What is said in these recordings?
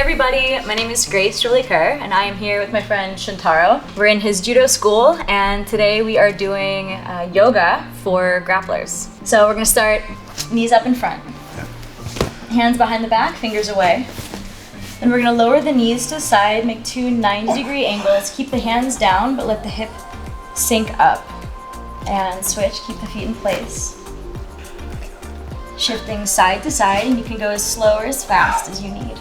everybody, my name is Grace Jolicoeur and I am here with my friend Shintaro. We're in his judo school and today we are doing yoga for grapplers. So we're gonna start knees up in front, hands behind the back, fingers away. Then we're gonna lower the knees to the side, make two 90-degree angles, keep the hands down but let the hip sink up. And switch, keep the feet in place. Shifting side to side, and you can go as slow or as fast as you need.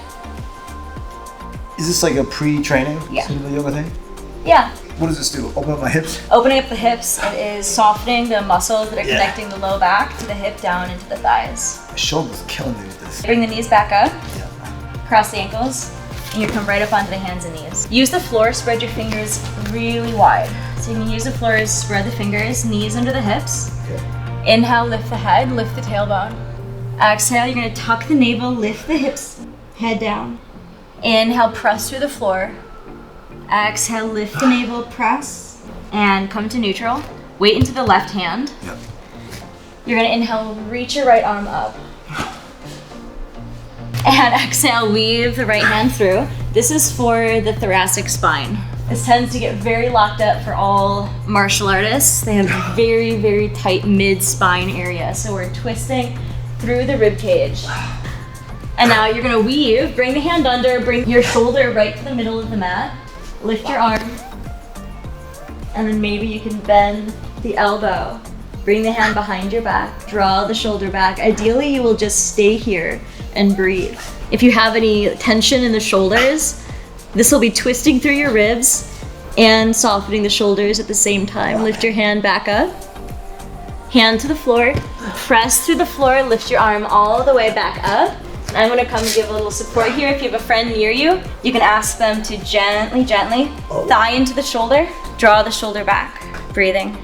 Is this like a pre-training yoga thing? Yeah. What does this do? Open up my hips? Opening up the hips, it is softening the muscles that are connecting the low back to the hip down into the thighs. My shoulder's killing me with this. Bring the knees back up, cross the ankles, and you come right up onto the hands and knees. Use the floor, spread your fingers really wide. So you can use the floor as spread the fingers, knees under the hips. Okay. Inhale, lift the head, lift the tailbone. Exhale, you're gonna tuck the navel, lift the hips, head down. Inhale, press through the floor. Exhale, lift the navel, press, and come to neutral. Weight into the left hand. Yep. You're gonna inhale, reach your right arm up. And exhale, weave the right hand through. This is for the thoracic spine. This tends to get very locked up for all martial artists. They have very, very tight mid-spine area. So we're twisting through the rib cage. And now you're gonna weave, bring the hand under, bring your shoulder right to the middle of the mat. Lift your arm. And then maybe you can bend the elbow. Bring the hand behind your back, draw the shoulder back. Ideally, you will just stay here and breathe. If you have any tension in the shoulders, this will be twisting through your ribs and softening the shoulders at the same time. Lift your hand back up. Hand to the floor. Press through the floor, lift your arm all the way back up. I'm gonna come give a little support here. If you have a friend near you, you can ask them to gently, thigh into the shoulder, draw the shoulder back. Breathing.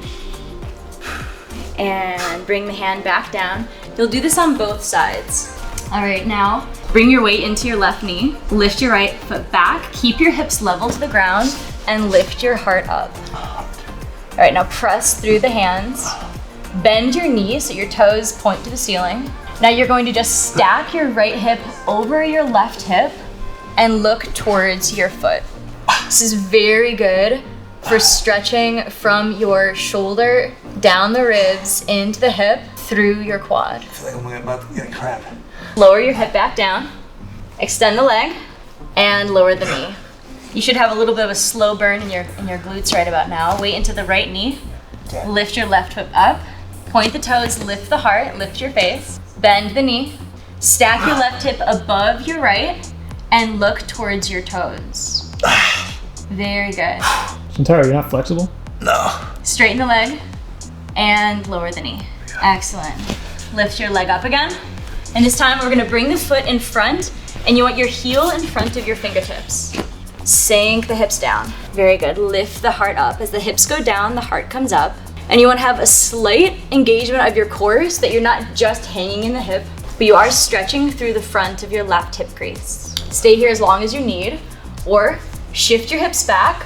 And bring the hand back down. You'll do this on both sides. All right, now bring your weight into your left knee, lift your right foot back, keep your hips level to the ground, and lift your heart up. All right, now press through the hands, bend your knees so your toes point to the ceiling. Now you're going to just stack your right hip over your left hip and look towards your foot. This is very good for stretching from your shoulder down the ribs into the hip through your quad. I feel like I'm about to get a cramp. Lower your hip back down, extend the leg, and lower the knee. You should have a little bit of a slow burn in your glutes right about now. Weight into the right knee, lift your left foot up, point the toes, lift the heart, lift your face, bend the knee, stack your left hip above your right, and look towards your toes. Very good. Shintaro, you're not flexible? No. Straighten the leg and lower the knee. Excellent. Lift your leg up again. And this time we're gonna bring the foot in front and you want your heel in front of your fingertips. Sink the hips down. Very good. Lift the heart up. As the hips go down, the heart comes up. And you wanna have a slight engagement of your core so that you're not just hanging in the hip, but you are stretching through the front of your left hip crease. Stay here as long as you need, or shift your hips back,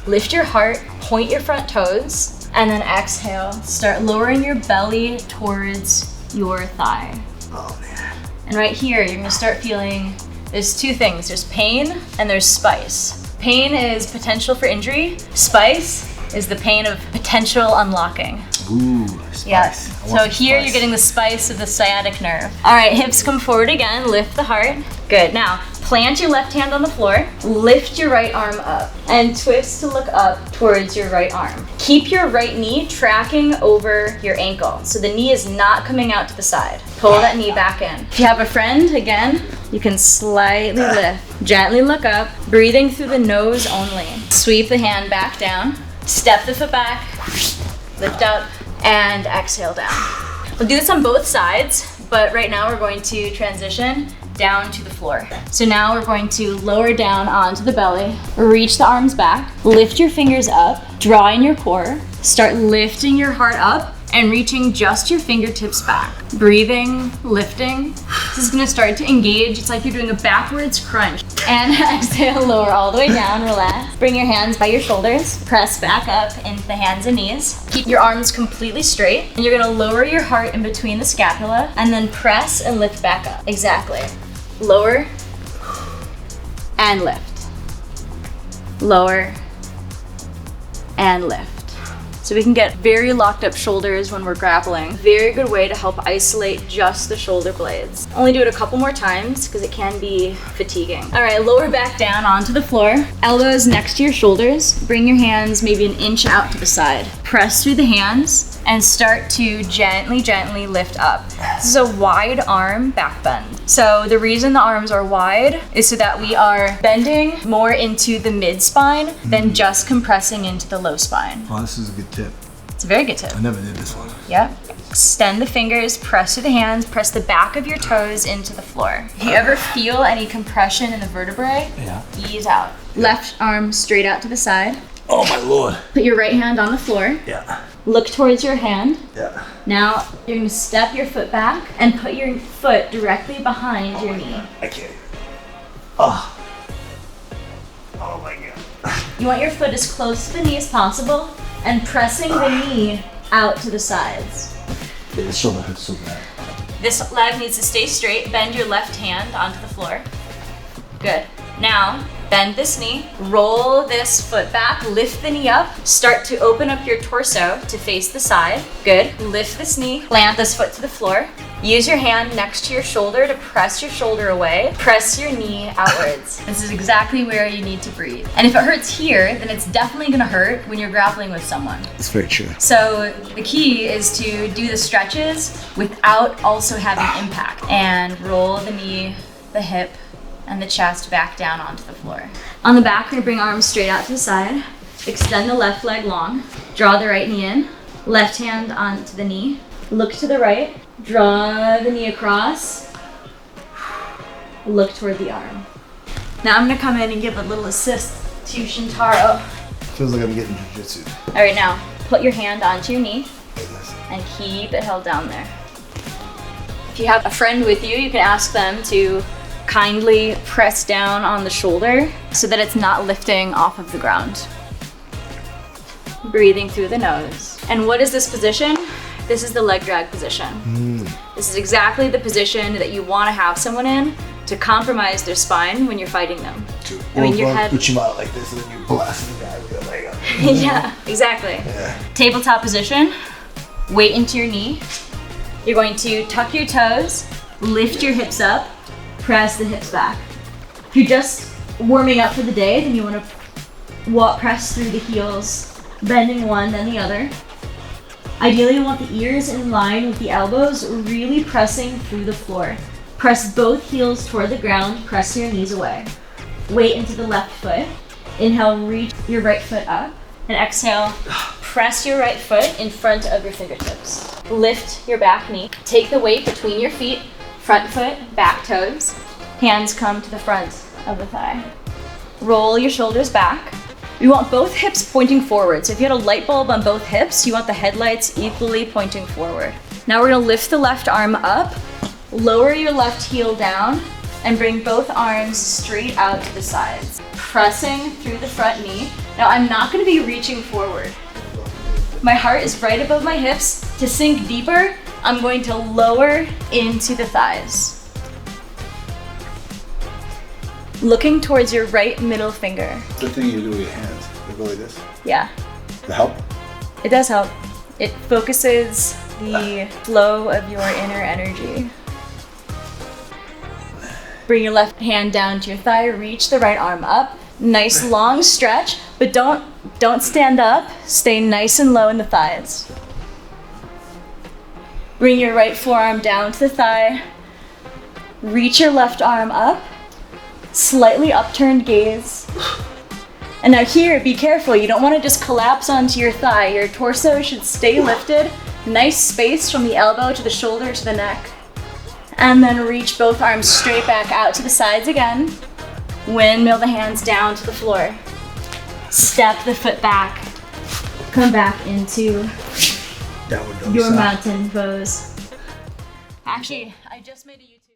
lift your heart, point your front toes, and then exhale. Start lowering your belly towards your thigh. Oh man. And right here, you're gonna start feeling, there's two things. There's pain and there's spice. Pain is potential for injury. Spice is the pain of potential unlocking. Ooh, spice. Yes. So here you're getting the spice of the sciatic nerve. All right, hips come forward again, lift the heart. Good, now plant your left hand on the floor, lift your right arm up, and twist to look up towards your right arm. Keep your right knee tracking over your ankle, so the knee is not coming out to the side. Pull that knee back in. If you have a friend, again, you can slightly lift. Gently look up, breathing through the nose only. Sweep the hand back down, step the foot back, lift up, and exhale down. We'll do this on both sides, but right now we're going to transition down to the floor. So now we're going to lower down onto the belly, reach the arms back, lift your fingers up, draw in your core, start lifting your heart up and reaching just your fingertips back. Breathing, lifting. This is gonna start to engage. It's like you're doing a backwards crunch. And exhale, lower all the way down, relax. Bring your hands by your shoulders, press back up into the hands and knees. Keep your arms completely straight. And you're gonna lower your heart in between the scapula and then press and lift back up. Exactly. Lower and lift. Lower and lift. So we can get very locked up shoulders when we're grappling. Very good way to help isolate just the shoulder blades. Only do it a couple more times because it can be fatiguing. All right, lower back down onto the floor. Elbows next to your shoulders. Bring your hands maybe an inch out to the side. Press through the hands and start to gently, gently lift up. This is a wide arm back bend. So the reason the arms are wide is so that we are bending more into the mid spine than just compressing into the low spine. Oh, this is a good tip. It's a very good tip. I never did this one. Yep. Extend the fingers, press through the hands, press the back of your toes into the floor. If you ever feel any compression in the vertebrae, ease out. Left arm straight out to the side. Oh my Lord. Put your right hand on the floor. Yeah. Look towards your hand. Yeah. Now you're gonna step your foot back and put your foot directly behind your knee. I can't. Oh. Oh my God. You want your foot as close to the knee as possible and pressing the knee out to the sides. Yeah, the shoulder hurts so bad. This leg needs to stay straight. Bend your left hand onto the floor. Good. Now, bend this knee, roll this foot back, lift the knee up, start to open up your torso to face the side. Good. Lift this knee, plant this foot to the floor. Use your hand next to your shoulder to press your shoulder away. Press your knee outwards. This is exactly where you need to breathe. And if it hurts here, then it's definitely gonna hurt when you're grappling with someone. It's very true. So the key is to do the stretches without also having impact. And roll the knee, the hip, and the chest back down onto the floor. On the back, we're gonna bring arms straight out to the side. Extend the left leg long. Draw the right knee in. Left hand onto the knee. Look to the right. Draw the knee across. Look toward the arm. Now I'm gonna come in and give a little assist to Shintaro. Feels like I'm getting jiu-jitsu. All right, now put your hand onto your knee and keep it held down there. If you have a friend with you, you can ask them to kindly press down on the shoulder so that it's not lifting off of the ground. Breathing through the nose. And what is this position? This is the leg drag position. This is exactly the position that you want to have someone in to compromise their spine when you're fighting them. I mean, your head. Put you out like this and then you blast the guy with your leg up. Yeah, exactly. Yeah. Tabletop position. Weight into your knee. You're going to tuck your toes, lift your hips up, press the hips back. If you're just warming up for the day, then you want to press through the heels, bending one, then the other. Ideally, you want the ears in line with the elbows, really pressing through the floor. Press both heels toward the ground, press your knees away. Weight into the left foot. Inhale, reach your right foot up. And exhale, press your right foot in front of your fingertips. Lift your back knee. Take the weight between your feet, front foot, back toes. Hands come to the front of the thigh. Roll your shoulders back. We want both hips pointing forward. So if you had a light bulb on both hips, you want the headlights equally pointing forward. Now we're gonna lift the left arm up, lower your left heel down, and bring both arms straight out to the sides. Pressing through the front knee. Now I'm not gonna be reaching forward. My heart is right above my hips. To sink deeper, I'm going to lower into the thighs. Looking towards your right middle finger. The thing you do with your hands, you go like this. Yeah. To help? It does help. It focuses the flow of your inner energy. Bring your left hand down to your thigh, reach the right arm up. Nice long stretch, but don't stand up. Stay nice and low in the thighs. Bring your right forearm down to the thigh. Reach your left arm up. Slightly upturned gaze. And now here, be careful. You don't want to just collapse onto your thigh. Your torso should stay lifted. Nice space from the elbow to the shoulder to the neck. And then reach both arms straight back out to the sides again. Windmill the hands down to the floor. Step the foot back. Come back into Downward dog your style. mountain pose. Actually, I just made a